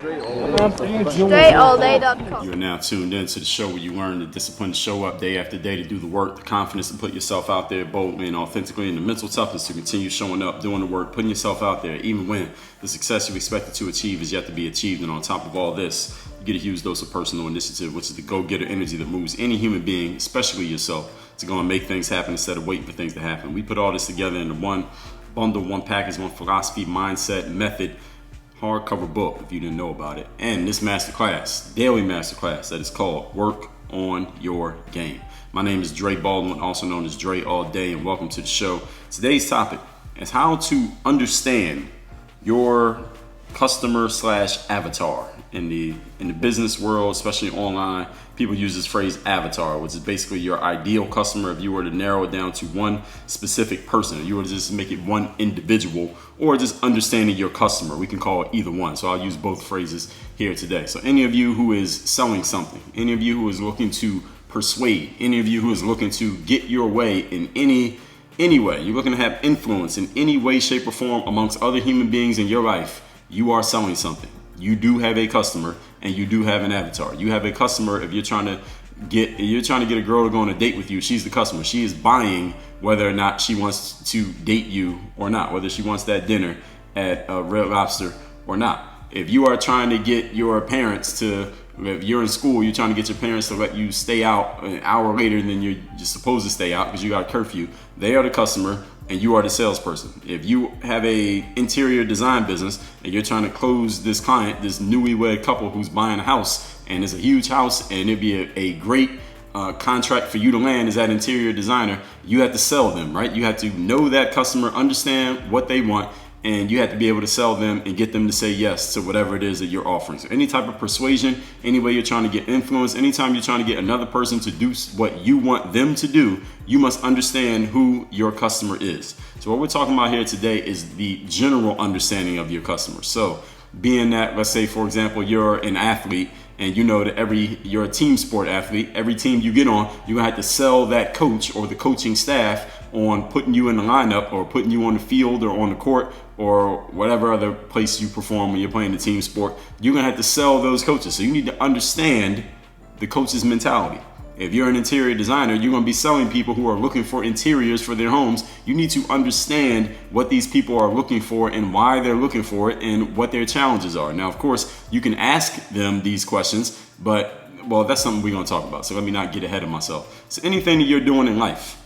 DreAllDay.com. You are now tuned in to the show where you learn the discipline to show up day after day, to do the work, the confidence to put yourself out there boldly and authentically, and the mental toughness to continue showing up, doing the work, putting yourself out there, even when the success you expected to achieve is yet to be achieved. And on top of all this, you get a huge dose of personal initiative, which is the go-getter energy that moves any human being, especially yourself, to go and make things happen instead of waiting for things to happen. We put all this together in one bundle, one package, one philosophy, mindset, method, hardcover book, if you didn't know about it, and this masterclass, daily masterclass, that is called Work on Your Game. My name is Dre Baldwin, also known as Dre All Day, and welcome to the show. Today's topic is how to understand your customer / avatar. In the business world, especially online, people use this phrase avatar, which is basically your ideal customer. If you were to narrow it down to one specific person, if you were to just make it one individual, or just understanding your customer, we can call it either one. So I'll use both phrases here today. So any of you who is selling something, any of you who is looking to persuade, any of you who is looking to get your way in any way, you're looking to have influence in any way, shape, or form amongst other human beings in your life, you are selling something. You do have a customer and you do have an avatar. You have a customer if you're trying to get a girl to go on a date with you. She's the customer. She is buying whether or not she wants to date you or not, whether she wants that dinner at Red Lobster or not. If you are trying to get your parents to, if you're in school, you're trying to get your parents to let you stay out an hour later than you're supposed to stay out because you got a curfew, they are the customer and you are the salesperson. If you have a interior design business and you're trying to close this client, this newlywed couple who's buying a house, and it's a huge house and it'd be a great contract for you to land as that interior designer, you have to sell them, right? You have to know that customer, understand what they want, and you have to be able to sell them and get them to say yes to whatever it is that you're offering. So any type of persuasion, any way you're trying to get influence, anytime you're trying to get another person to do what you want them to do, you must understand who your customer is. So what we're talking about here today is the general understanding of your customer. So being that, let's say, for example, you're an athlete and you know that you're a team sport athlete, every team you get on, you're gonna have to sell that coach or the coaching staff on putting you in the lineup or putting you on the field or on the court or whatever other place you perform when you're playing the team sport. You're gonna have to sell those coaches. So you need to understand the coach's mentality. If you're an interior designer, you're gonna be selling people who are looking for interiors for their homes. You need to understand what these people are looking for and why they're looking for it and what their challenges are. Now, of course, you can ask them these questions, but well, that's something we're gonna talk about. So let me not get ahead of myself. So anything that you're doing in life,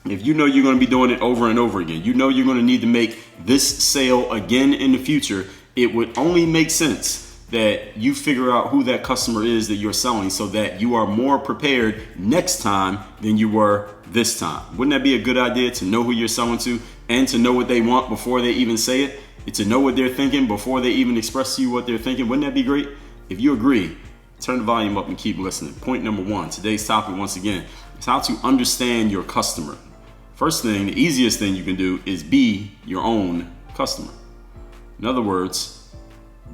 if you know you're going to be doing it over and over again, you know you're going to need to make this sale again in the future, it would only make sense that you figure out who that customer is that you're selling so that you are more prepared next time than you were this time. Wouldn't that be a good idea to know who you're selling to and to know what they want before they even say it, and to know what they're thinking before they even express to you what they're thinking? Wouldn't that be great? If you agree, turn the volume up and keep listening. Point number one, today's topic once again, is how to understand your customer. First thing, the easiest thing you can do is be your own customer. In other words,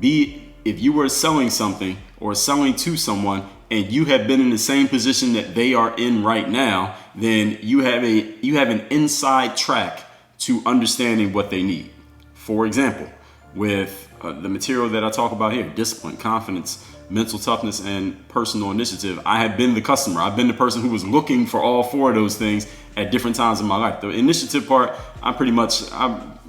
if you were selling something or selling to someone and you have been in the same position that they are in right now, then you have an inside track to understanding what they need. For example, with the material that I talk about here, discipline, confidence, mental toughness, and personal initiative, I have been the customer. I've been the person who was looking for all four of those things at different times in my life. The initiative part, I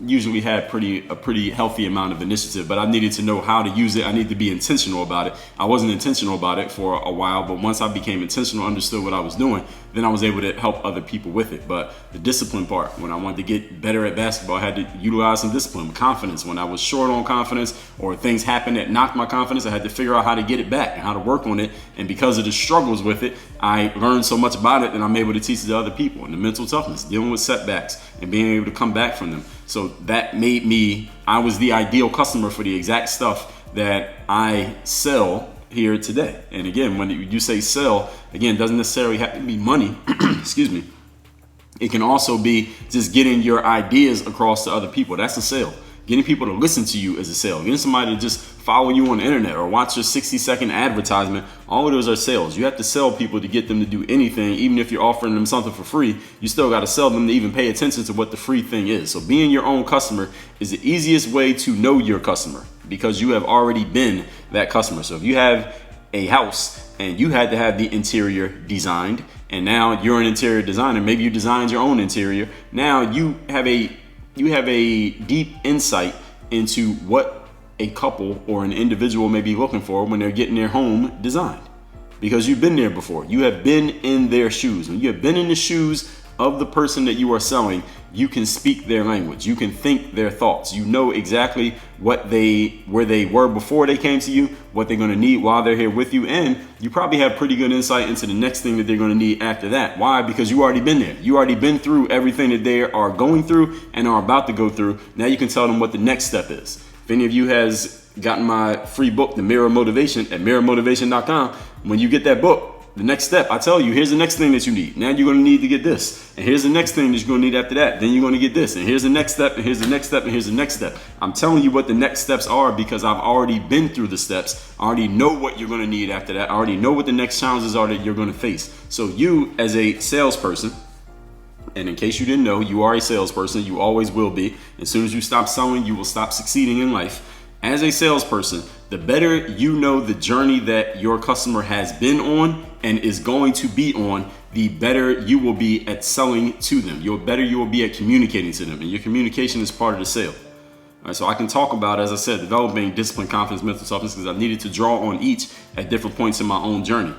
usually had a pretty healthy amount of initiative, but I needed to know how to use it. I needed to be intentional about it. I wasn't intentional about it for a while, but once I became intentional, understood what I was doing, then I was able to help other people with it. But the discipline part, when I wanted to get better at basketball, I had to utilize some discipline. Confidence, when I was short on confidence or things happened that knocked my confidence, I had to figure out how to get it back and how to work on it. And because of the struggles with it, I learned so much about it that I'm able to teach it to other people. And the mental toughness, dealing with setbacks and being able to come back from them. So that made I was the ideal customer for the exact stuff that I sell here today. And again, when you say sell, again, it doesn't necessarily have to be money. Excuse me. It can also be just getting your ideas across to other people. That's a sale. Getting people to listen to you is a sale. Getting somebody to just follow you on the internet or watch your 60-second advertisement, all of those are sales. You have to sell people to get them to do anything. Even if you're offering them something for free, you still got to sell them to even pay attention to what the free thing is. So being your own customer is the easiest way to know your customer. because you have already been that customer. So if you have a house and you had to have the interior designed, and now you're an interior designer, maybe you designed your own interior. Now you have a deep insight into what a couple or an individual may be looking for when they're getting their home designed, because you've been there before. You have been in their shoes. When you have been in the shoes of the person that you are selling, you can speak their language. You can think their thoughts. You know exactly where they were before they came to you, what they're going to need while they're here with you, and you probably have pretty good insight into the next thing that they're going to need after that. Why? Because you already been there. You already been through everything that they are going through and are about to go through. Now you can tell them what the next step is. If any of you has gotten my free book, The Mirror of Motivation, at mirrormotivation.com, when you get that book, the next step, I tell you, here's the next thing that you need. Now you're going to need to get this. And here's the next thing that you're going to need after that. Then you're going to get this. And here's the next step. And here's the next step. And here's the next step. I'm telling you what the next steps are because I've already been through the steps. I already know what you're going to need after that. I already know what the next challenges are that you're going to face. So you, as a salesperson, and in case you didn't know, you are a salesperson. You always will be. As soon as you stop selling, you will stop succeeding in life. As a salesperson, the better you know the journey that your customer has been on and is going to be on, the better you will be at selling to them. The better you will be at communicating to them. And your communication is part of the sale. All right, so I can talk about, as I said, developing discipline, confidence, mental toughness, because I needed to draw on each at different points in my own journey.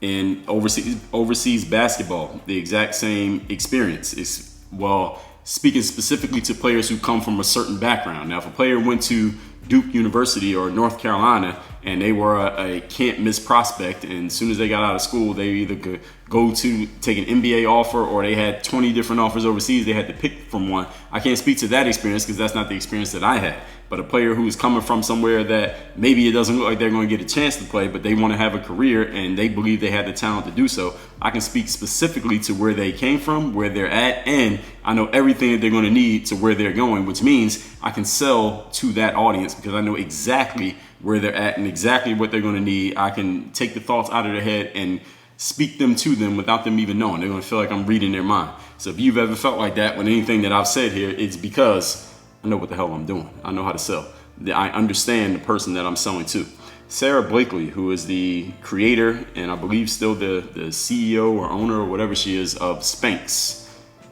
In overseas basketball, the exact same experience. Speaking specifically to players who come from a certain background. Now, if a player went to Duke University or North Carolina and they were a can't miss prospect, and as soon as they got out of school, they either could go to take an NBA offer or they had 20 different offers overseas, they had to pick from one. I can't speak to that experience because that's not the experience that I had. But a player who is coming from somewhere that maybe it doesn't look like they're going to get a chance to play, but they want to have a career and they believe they have the talent to do so, I can speak specifically to where they came from, where they're at, and I know everything that they're going to need to where they're going, which means I can sell to that audience because I know exactly where they're at and exactly what they're going to need. I can take the thoughts out of their head and speak them to them without them even knowing. They're going to feel like I'm reading their mind. So if you've ever felt like that with anything that I've said here, it's because I know what the hell I'm doing. I know how to sell. I understand the person that I'm selling to. Sarah Blakely, who is the creator and I believe still the CEO or owner or whatever she is of Spanx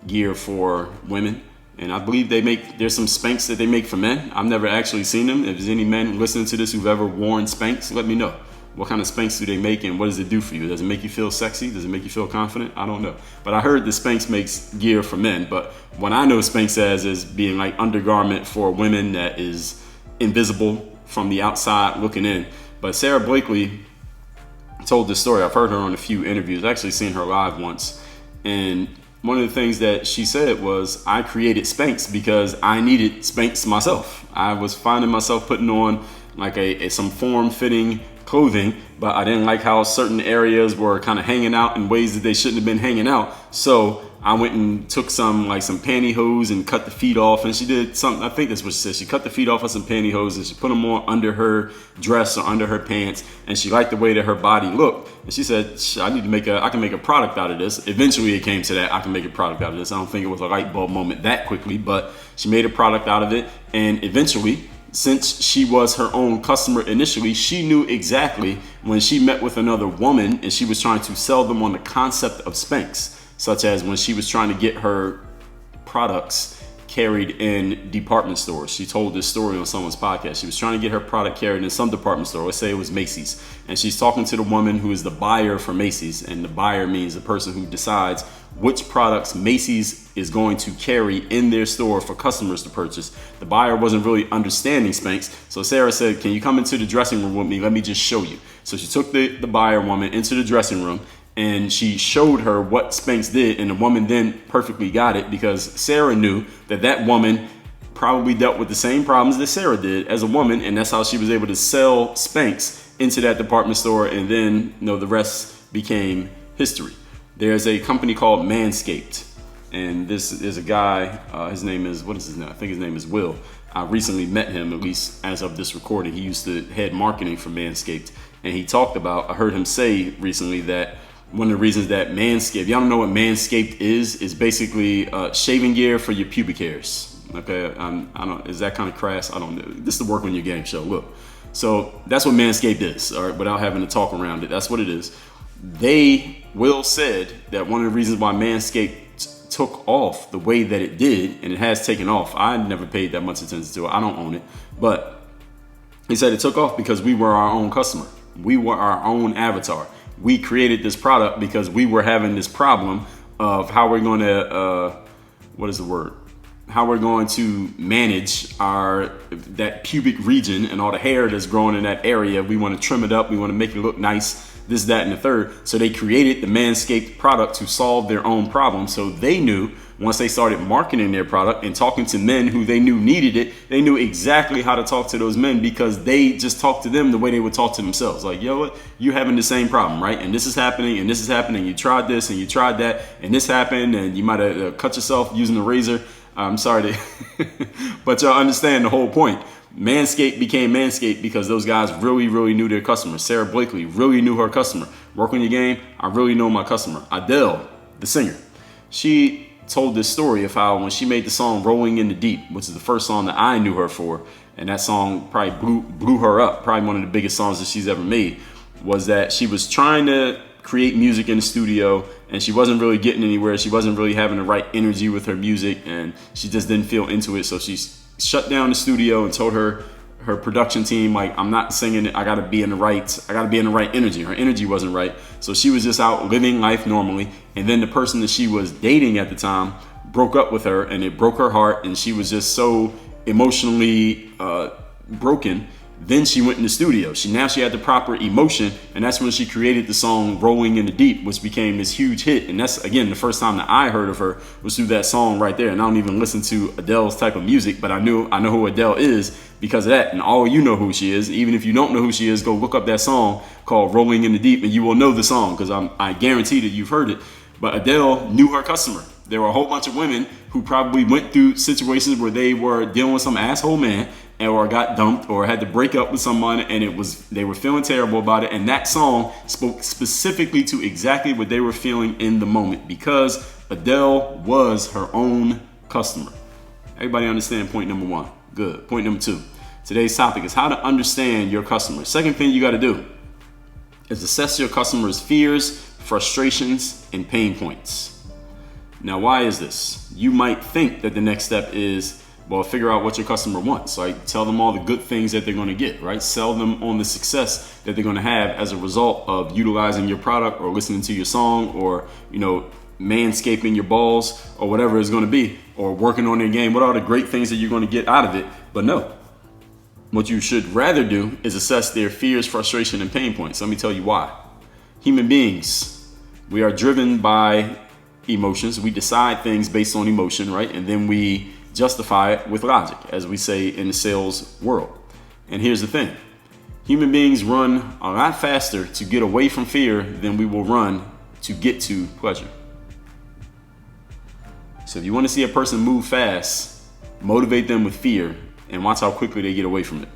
gear for women. And I believe there's some Spanx that they make for men. I've never actually seen them. If there's any men listening to this who've ever worn Spanx, let me know. What kind of Spanx do they make and what does it do for you? Does it make you feel sexy? Does it make you feel confident? I don't know. But I heard that Spanx makes gear for men. But what I know Spanx as is being like undergarment for women that is invisible from the outside looking in. But Sarah Blakely told this story. I've heard her on a few interviews. I've actually seen her live once. And one of the things that she said was, I created Spanx because I needed Spanx myself. I was finding myself putting on like some form-fitting clothing, but I didn't like how certain areas were kind of hanging out in ways that they shouldn't have been hanging out. So I went and took some pantyhose and cut the feet off, and she did something, I think that's what she said. She cut the feet off of some pantyhose and she put them on under her dress or under her pants, and she liked the way that her body looked. And she said, I can make a product out of this. Eventually it came to that, I can make a product out of this. I don't think it was a light bulb moment that quickly, but she made a product out of it, and eventually, since she was her own customer initially, she knew exactly when she met with another woman and she was trying to sell them on the concept of Spanx, such as when she was trying to get her products carried in department stores. She told this story on someone's podcast. She was trying to get her product carried in some department store. Let's say it was Macy's. And she's talking to the woman who is the buyer for Macy's. And the buyer means the person who decides which products Macy's is going to carry in their store for customers to purchase. The buyer wasn't really understanding Spanx. So Sarah said, can you come into the dressing room with me? Let me just show you. So she took the buyer woman into the dressing room and she showed her what Spanx did. And the woman then perfectly got it because Sarah knew that woman probably dealt with the same problems that Sarah did as a woman. And that's how she was able to sell Spanx into that department store. And then, the rest became history. There's a company called Manscaped, and this is a guy, his name is, what is his name? I think his name is Will. I recently met him, at least as of this recording. He used to head marketing for Manscaped, and he talked about, I heard him say recently that one of the reasons that Manscaped, y'all don't know what Manscaped is basically shaving gear for your pubic hairs. Okay, I don't. Is that kind of crass? I don't know. This is the Work on Your Game show. Look, so that's what Manscaped is. All right, without having to talk around it, that's what it is. Will said that one of the reasons why Manscaped took off the way that it did, and it has taken off. I never paid that much attention to it. I don't own it, but he said it took off because we were our own customer. We were our own avatar. We created this product because we were having this problem of how we're going to, how we're going to manage that pubic region and all the hair that's growing in that area. We want to trim it up. We want to make it look nice, this, that, and the third. So they created the Manscaped product to solve their own problem. So they knew once they started marketing their product and talking to men who they knew needed it, they knew exactly how to talk to those men because they just talked to them the way they would talk to themselves. Like, yo, what? You're having the same problem, right? And this is happening, and this is happening. You tried this, and you tried that, and this happened, and you might have cut yourself using a razor. I'm sorry, but y'all understand the whole point. Manscaped became Manscaped because those guys really, really knew their customer. Sarah Blakely really knew her customer. Work on Your Game, I really know my customer. Adele, the singer, she told this story of how when she made the song Rolling in the Deep, which is the first song that I knew her for, and that song probably blew her up, probably one of the biggest songs that she's ever made, was that she was trying to create music in the studio and she wasn't really getting anywhere. She wasn't really having the right energy with her music and she just didn't feel into it. So she shut down the studio and told her production team, like, I'm not singing it. I gotta be in the right energy. Her energy wasn't right. So she was just out living life normally. And then the person that she was dating at the time broke up with her and it broke her heart. And she was just so emotionally broken. Then she went in the studio. She had the proper emotion, and that's when she created the song Rolling in the Deep, which became this huge hit. And that's, again, the first time that I heard of her was through that song right there. And I don't even listen to Adele's type of music, but I know who Adele is because of that. And all you know who she is. Even if you don't know who she is, go look up that song called Rolling in the Deep, and you will know the song because I guarantee that you've heard it. But Adele knew her customer. There were a whole bunch of women who probably went through situations where they were dealing with some asshole man or got dumped or had to break up with someone and they were feeling terrible about it. And that song spoke specifically to exactly what they were feeling in the moment because Adele was her own customer. Everybody understand point number one? Good. Point number two. Today's topic is how to understand your customer. Second thing you got to do is assess your customer's fears, frustrations, and pain points. Now, why is this? You might think that the next step is, well, figure out what your customer wants. Like, tell them all the good things that they're going to get, right? Sell them on the success that they're going to have as a result of utilizing your product or listening to your song or, manscaping your balls or whatever it's going to be, or working on their game. What are the great things that you're going to get out of it? But no, what you should rather do is assess their fears, frustration, and pain points. Let me tell you why. Human beings, we are driven by emotions. We decide things based on emotion, right? And then we justify it with logic, as we say in the sales world. And here's the thing. Human beings run a lot faster to get away from fear than we will run to get to pleasure. So if you want to see a person move fast, motivate them with fear and watch how quickly they get away from it.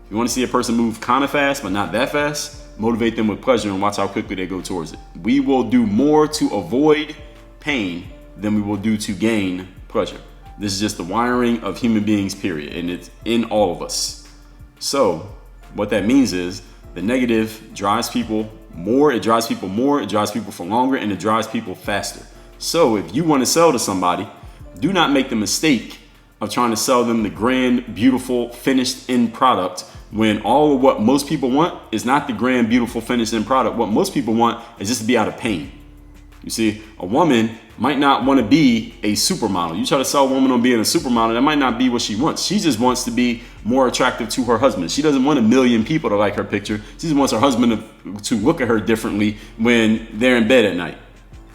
If you want to see a person move kind of fast, but not that fast, motivate them with pleasure and watch how quickly they go towards it. We will do more to avoid pain than we will do to gain pleasure. This is just the wiring of human beings, period. And it's in all of us. So what that means is the negative drives people more, it drives people for longer, and it drives people faster. So if you want to sell to somebody, do not make the mistake of trying to sell them the grand, beautiful, finished end product when all of what most people want is not the grand, beautiful, finished end product. What most people want is just to be out of pain. You see, a woman might not want to be a supermodel. You try to sell a woman on being a supermodel, that might not be what she wants. She just wants to be more attractive to her husband. She doesn't want a million people to like her picture. She just wants her husband to look at her differently when they're in bed at night.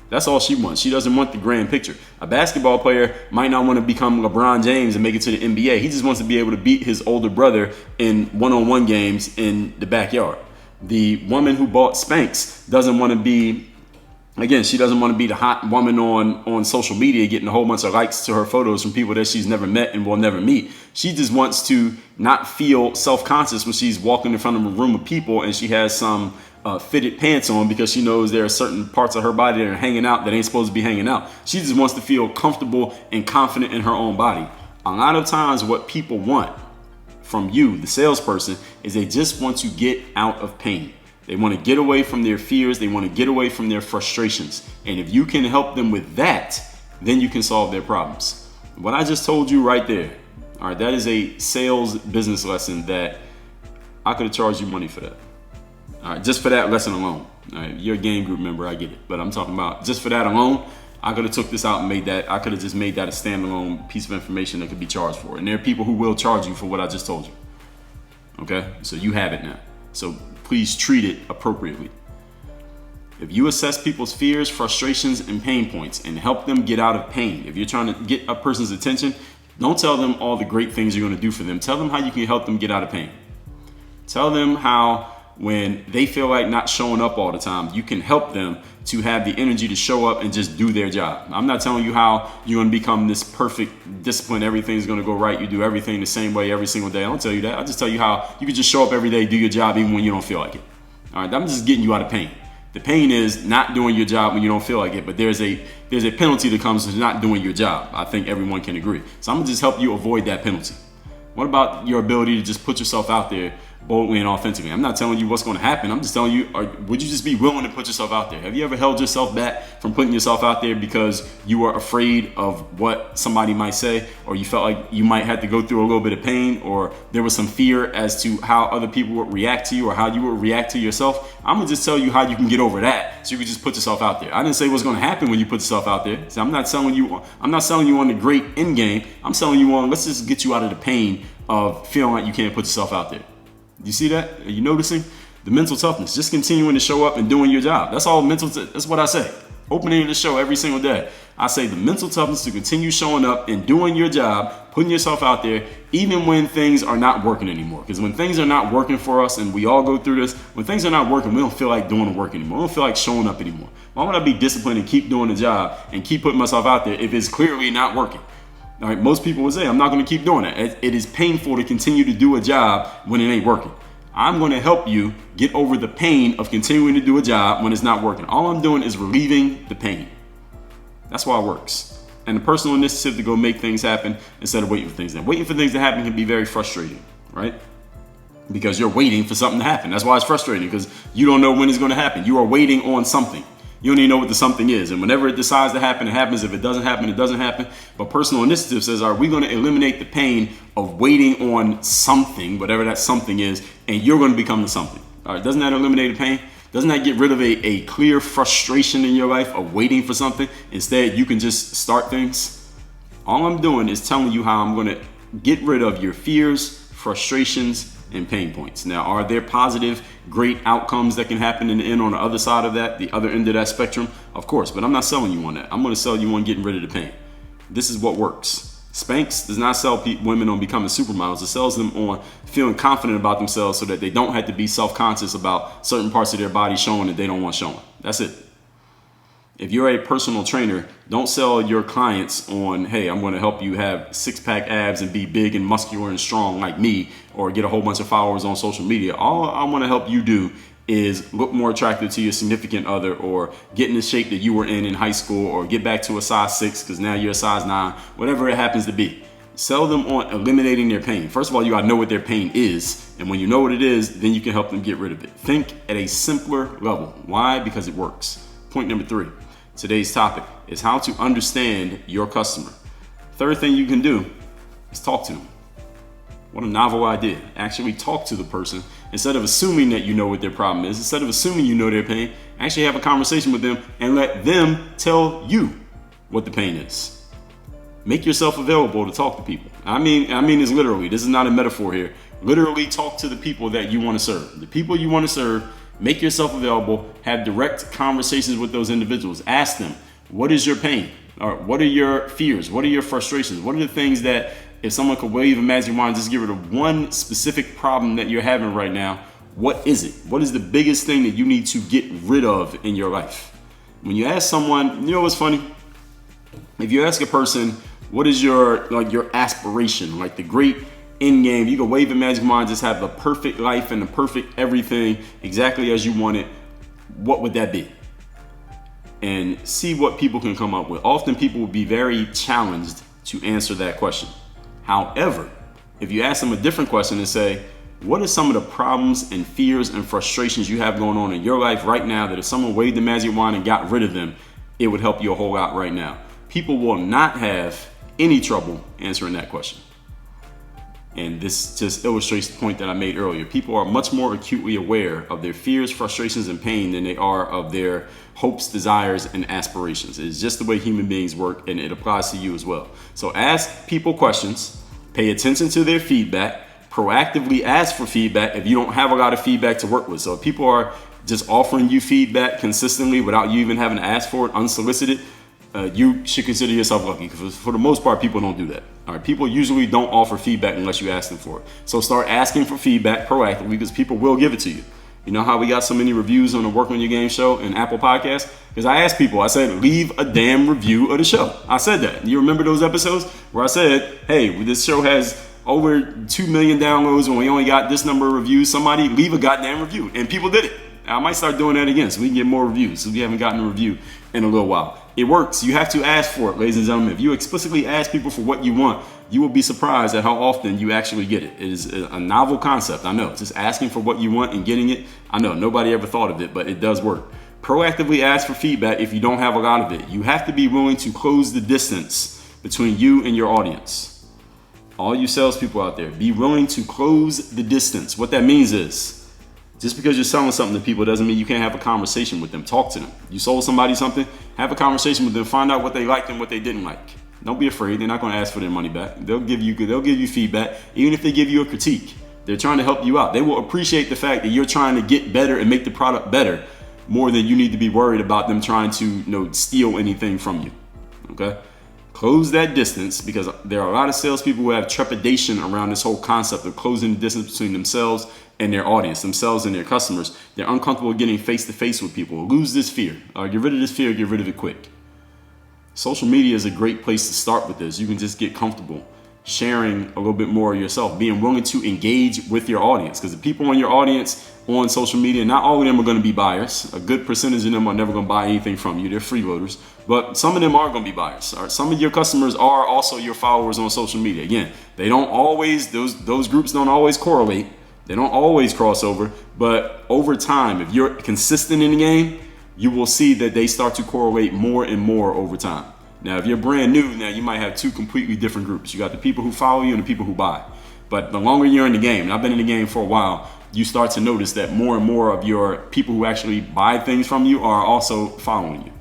That's all she wants. She doesn't want the grand picture. A basketball player might not want to become LeBron James and make it to the NBA. He just wants to be able to beat his older brother in one-on-one games in the backyard. The woman who bought Spanx doesn't want to be, again, she doesn't want to be the hot woman on social media getting a whole bunch of likes to her photos from people that she's never met and will never meet. She just wants to not feel self-conscious when she's walking in front of a room of people and she has some fitted pants on because she knows there are certain parts of her body that are hanging out that ain't supposed to be hanging out. She just wants to feel comfortable and confident in her own body. A lot of times what people want from you, the salesperson, is they just want to get out of pain. They want to get away from their fears. They want to get away from their frustrations. And if you can help them with that, then you can solve their problems. What I just told you right there, all right, that is a sales business lesson that I could have charged you money for that. All right, just for that lesson alone. All right, you're a game group member, I get it. But I'm talking about just for that alone, I could have took this out and I could have just made that a standalone piece of information that could be charged for. And there are people who will charge you for what I just told you. Okay, so you have it now. So please treat it appropriately. If you assess people's fears, frustrations, and pain points and help them get out of pain, if you're trying to get a person's attention, don't tell them all the great things you're going to do for them. Tell them how you can help them get out of pain. Tell them how when they feel like not showing up all the time, you can help them to have the energy to show up and just do their job. I'm not telling you how you're going to become this perfect discipline, everything's going to go right, you do everything the same way every single day. I don't tell you that. I just tell you how you can just show up every day, do your job even when you don't feel like it. All right, I'm just getting you out of pain. The pain is not doing your job when you don't feel like it, but there's a penalty that comes with not doing your job. I think everyone can agree. So I'm gonna just help you avoid that penalty. What about your ability to just put yourself out there boldly and authentically? I'm not telling you what's going to happen. I'm just telling you, would you just be willing to put yourself out there? Have you ever held yourself back from putting yourself out there because you were afraid of what somebody might say, or you felt like you might have to go through a little bit of pain, or there was some fear as to how other people would react to you or how you would react to yourself? I'm going to just tell you how you can get over that so you can just put yourself out there. I didn't say what's going to happen when you put yourself out there. So I'm not selling you on the great end game. I'm selling you on, let's just get you out of the pain of feeling like you can't put yourself out there. You see that? Are you noticing? The mental toughness, just continuing to show up and doing your job. That's all that's what I say. Opening the show every single day. I say the mental toughness to continue showing up and doing your job, putting yourself out there, even when things are not working anymore. Because when things are not working for us, and we all go through this, when things are not working, we don't feel like doing the work anymore. We don't feel like showing up anymore. Why would I be disciplined and keep doing the job and keep putting myself out there if it's clearly not working? All right, most people would say, I'm not going to keep doing it. It is painful to continue to do a job when it ain't working. I'm going to help you get over the pain of continuing to do a job when it's not working. All I'm doing is relieving the pain. That's why it works. And the personal initiative to go make things happen instead of waiting for things to happen. Waiting for things to happen can be very frustrating, right? Because you're waiting for something to happen. That's why it's frustrating, because you don't know when it's going to happen. You are waiting on something. You don't even know what the something is. And whenever it decides to happen, it happens. If it doesn't happen, it doesn't happen. But personal initiative says, are we going to eliminate the pain of waiting on something, whatever that something is, and you're going to become the something? All right, doesn't that eliminate the pain? Doesn't that get rid of a clear frustration in your life of waiting for something? Instead, you can just start things. All I'm doing is telling you how I'm going to get rid of your fears, frustrations, and pain points. Now, are there positive, great outcomes that can happen in the end on the other side of that, the other end of that spectrum? Of course, but I'm not selling you on that. I'm going to sell you on getting rid of the pain. This is what works. Spanx does not sell women on becoming supermodels. It sells them on feeling confident about themselves so that they don't have to be self-conscious about certain parts of their body showing that they don't want showing. That's it. If you're a personal trainer, don't sell your clients on, hey, I'm going to help you have six-pack abs and be big and muscular and strong like me, or get a whole bunch of followers on social media. All I want to help you do is look more attractive to your significant other, or get in the shape that you were in high school, or get back to a size 6 because now you're a size 9, whatever it happens to be. Sell them on eliminating their pain. First of all, you got to know what their pain is. And when you know what it is, then you can help them get rid of it. Think at a simpler level. Why? Because it works. Point number 3. Today's topic is how to understand your customer. Third thing you can do is talk to them. What a novel idea. Actually talk to the person instead of assuming that you know what their problem is. Instead of assuming you know their pain, actually have a conversation with them and let them tell you what the pain is. Make yourself available to talk to people. I mean this literally. This is not a metaphor here. Literally talk to the people that you want to serve. The people you want to serve. Make yourself available, have direct conversations with those individuals. Ask them, what is your pain? Or what are your fears? What are your frustrations? What are the things that if someone could wave a magic wand, just get rid of one specific problem that you're having right now, what is it? What is the biggest thing that you need to get rid of in your life? When you ask someone, you know what's funny? If you ask a person, what is your aspiration, like the great end game, you can wave a magic wand, just have the perfect life and the perfect everything exactly as you want it, what would that be? And see what people can come up with. Often people will be very challenged to answer that question. However, if you ask them a different question and say, what are some of the problems and fears and frustrations you have going on in your life right now that if someone waved the magic wand and got rid of them, it would help you a whole lot right now? People will not have any trouble answering that question. And this just illustrates the point that I made earlier. People are much more acutely aware of their fears, frustrations, and pain than they are of their hopes, desires, and aspirations. It's just the way human beings work, and it applies to you as well. So ask people questions, pay attention to their feedback, proactively ask for feedback if you don't have a lot of feedback to work with. So if people are just offering you feedback consistently without you even having to ask for it, unsolicited, you should consider yourself lucky, because for the most part, people don't do that. All right, people usually don't offer feedback unless you ask them for it. So start asking for feedback proactively, because people will give it to you. You know how we got so many reviews on the Work on Your Game show and Apple Podcasts? Because I asked people, I said, leave a damn review of the show. I said that. You remember those episodes where I said, hey, this show has over 2 million downloads and we only got this number of reviews. Somebody leave a goddamn review. And people did it. I might start doing that again so we can get more reviews, so we haven't gotten a review in a little while. It works. You have to ask for it, ladies and gentlemen. If you explicitly ask people for what you want, you will be surprised at how often you actually get it. It is a novel concept. I know. Just asking for what you want and getting it. I know. Nobody ever thought of it, but it does work. Proactively ask for feedback if you don't have a lot of it. You have to be willing to close the distance between you and your audience. All you salespeople out there, be willing to close the distance. What that means is, just because you're selling something to people doesn't mean you can't have a conversation with them. Talk to them. You sold somebody something, have a conversation with them, find out what they liked and what they didn't like. Don't be afraid. They're not going to ask for their money back. They'll give you feedback, even if they give you a critique. They're trying to help you out. They will appreciate the fact that you're trying to get better and make the product better more than you need to be worried about them trying to, steal anything from you. Okay? Close that distance, because there are a lot of salespeople who have trepidation around this whole concept of closing the distance between themselves and their audience, themselves and their customers. They're uncomfortable getting face to face with people. Lose this fear. Get rid of this fear. Get rid of it quick. Social media is a great place to start with this. You can just get comfortable sharing a little bit more of yourself, being willing to engage with your audience, because the people in your audience on social media, not all of them are going to be buyers. A good percentage of them are never going to buy anything from you. They're freeloaders, but some of them are going to be buyers. All right? Some of your customers are also your followers on social media. Again, they don't always, those groups don't always correlate. They don't always cross over, but over time, if you're consistent in the game, you will see that they start to correlate more and more over time. Now, if you're brand new, now you might have two completely different groups. You got the people who follow you and the people who buy. But the longer you're in the game, and I've been in the game for a while, you start to notice that more and more of your people who actually buy things from you are also following you.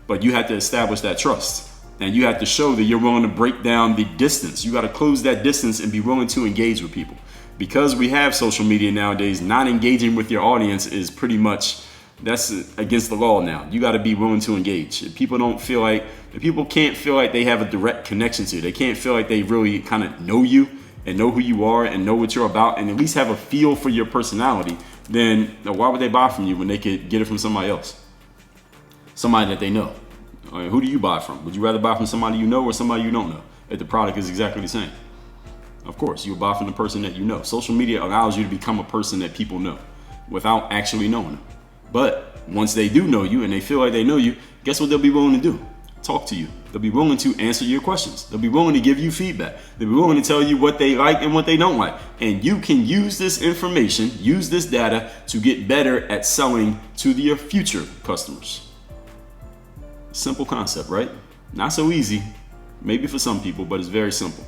But you have to establish that trust. And you have to show that you're willing to break down the distance. You got to close that distance and be willing to engage with people. Because we have social media nowadays, not engaging with your audience is pretty much, that's against the law now. You got to be willing to engage. If people can't feel like they have a direct connection to you, they can't feel like they really kind of know you and know who you are and know what you're about and at least have a feel for your personality, then why would they buy from you when they could get it from somebody else? Somebody that they know. Who do you buy from? Would you rather buy from somebody you know or somebody you don't know if the product is exactly the same? Of course, you'll buy from the person that you know. Social media allows you to become a person that people know without actually knowing them. But once they do know you and they feel like they know you, guess what they'll be willing to do? Talk to you. They'll be willing to answer your questions. They'll be willing to give you feedback. They'll be willing to tell you what they like and what they don't like. And you can use this information, use this data to get better at selling to your future customers. Simple concept, right? Not so easy, maybe for some people, but it's very simple.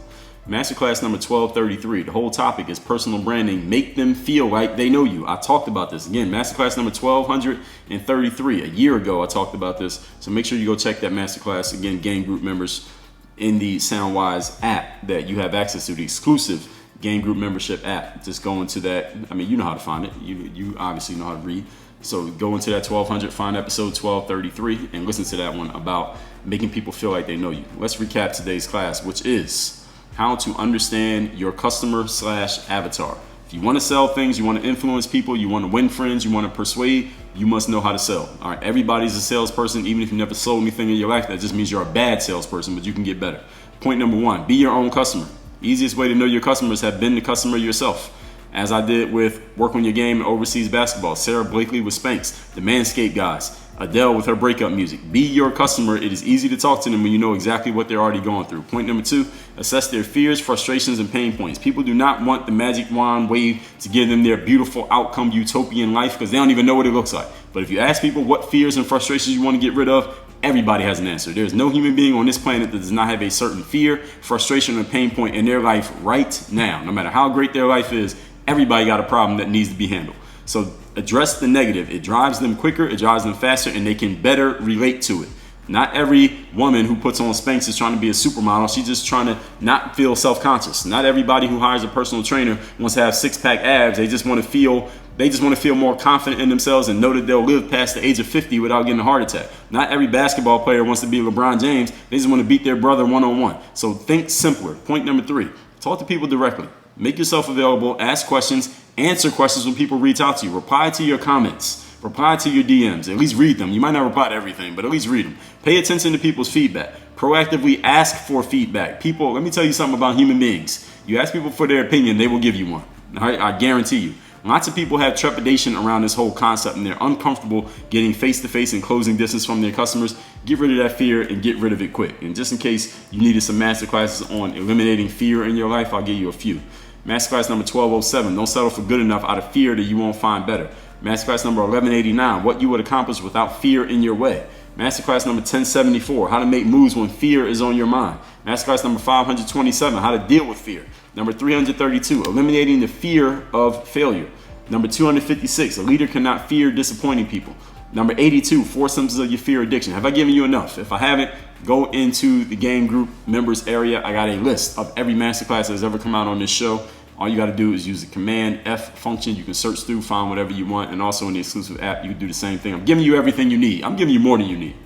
Masterclass number 1233. The whole topic is personal branding. Make them feel like they know you. I talked about this. Again, masterclass number 1233. A year ago, I talked about this. So make sure you go check that masterclass. Again, Game Group members in the Soundwise app that you have access to, the exclusive Game Group membership app. Just go into that. I mean, you know how to find it. You obviously know how to read. So go into that 1200, find episode 1233, and listen to that one about making people feel like they know you. Let's recap today's class, which is how to understand your customer/avatar. If you want to sell things, you want to influence people, you want to win friends, you want to persuade, you must know how to sell. All right, everybody's a salesperson, even if you never sold anything in your life. That just means you're a bad salesperson, but you can get better. Point number one, be your own customer. Easiest way to know your customers have been the customer yourself. As I did with Work on Your Game and Overseas Basketball, Sarah Blakely with Spanx, the Manscaped guys. Adele with her breakup music. Be your customer. It is easy to talk to them when you know exactly what they're already going through. Point number 2, assess their fears, frustrations, and pain points. People do not want the magic wand wave to give them their beautiful outcome utopian life because they don't even know what it looks like. But if you ask people what fears and frustrations you want to get rid of, everybody has an answer. There's no human being on this planet that does not have a certain fear, frustration, or pain point in their life right now. No matter how great their life is, everybody got a problem that needs to be handled. So address the negative. It drives them quicker, it drives them faster, and they can better relate to it. Not every woman who puts on Spanx is trying to be a supermodel. She's just trying to not feel self-conscious. Not everybody who hires a personal trainer wants to have six-pack abs. They just want to feel more confident in themselves and know that they'll live past the age of 50 without getting a heart attack. Not every basketball player wants to be LeBron James. They just want to beat their brother one-on-one. So think simpler. Point number 3, talk to people directly. Make yourself available, ask questions, answer questions when people reach out to you. Reply to your comments. Reply to your DMs. At least read them. You might not reply to everything, but at least read them. Pay attention to people's feedback. Proactively ask for feedback. People, let me tell you something about human beings. You ask people for their opinion, they will give you one. All right? I guarantee you. Lots of people have trepidation around this whole concept and they're uncomfortable getting face-to-face and closing distance from their customers. Get rid of that fear and get rid of it quick. And just in case you needed some masterclasses on eliminating fear in your life, I'll give you a few. Masterclass number 1207, don't settle for good enough out of fear that you won't find better. Masterclass number 1189, what you would accomplish without fear in your way. Masterclass number 1074, how to make moves when fear is on your mind. Masterclass number 527, how to deal with fear. Number 332, eliminating the fear of failure. Number 256, a leader cannot fear disappointing people. Number 82, 4 symptoms of your fear addiction. Have I given you enough? If I haven't, go into the game group members area. I got a list of every masterclass that's ever come out on this show. All you got to do is use the Command F function. You can search through, find whatever you want. And also in the exclusive app, you can do the same thing. I'm giving you everything you need. I'm giving you more than you need.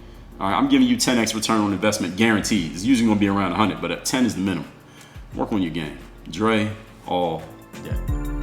All right, I'm giving you 10x return on investment guaranteed. It's usually going to be around 100, but at 10 is the minimum. Work on your game. Dre all day.